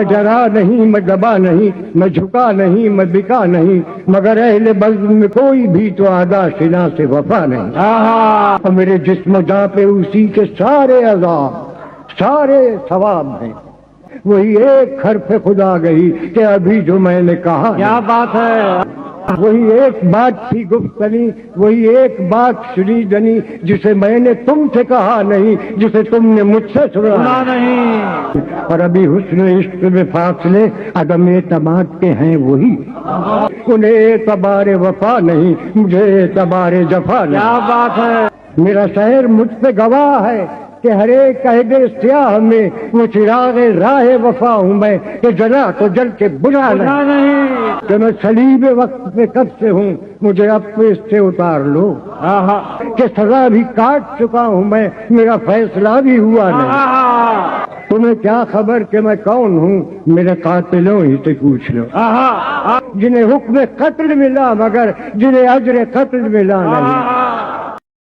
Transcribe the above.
ڈرا نہیں میں دبا نہیں میں جھکا نہیں میں بکا نہیں مگر اہل بزم میں کوئی بھی تو آدھا شنا سے وفا نہیں. اور میرے جسم و جاں پہ اسی کے سارے عذاب سارے ثواب ہیں. وہی ایک حرف خدا گئی کہ ابھی جو میں نے کہا. کیا بات ہے. وہی ایک بات تھی گفتنی وہی ایک بات سنی جنی جسے میں نے تم سے کہا نہیں جسے تم نے مجھ سے سنا نہیں. اور ابھی حسن عشق میں فاصلے عدم اعتماد کے ہیں وہی. انہیں اعتبار وفا نہیں مجھے اعتبار جفا نہیں. کیا بات ہے. میرا شہر مجھ پہ گواہ ہے کہ ہر ایک عہد سیاہ میں وہ چراغ راہ وفا ہوں میں کہ جلا تو جل کے بجھا نہیں. کہ میں صلیب وقت پہ کب سے ہوں مجھے اب تو اس سے اتار لو. کہ سزا بھی کاٹ چکا ہوں میں میرا فیصلہ بھی ہوا نہیں. تمہیں کیا خبر کہ میں کون ہوں میرے قاتلوں ہی سے پوچھ لو. جنہیں حکم قتل ملا مگر جنہیں اجر قتل ملا نہیں.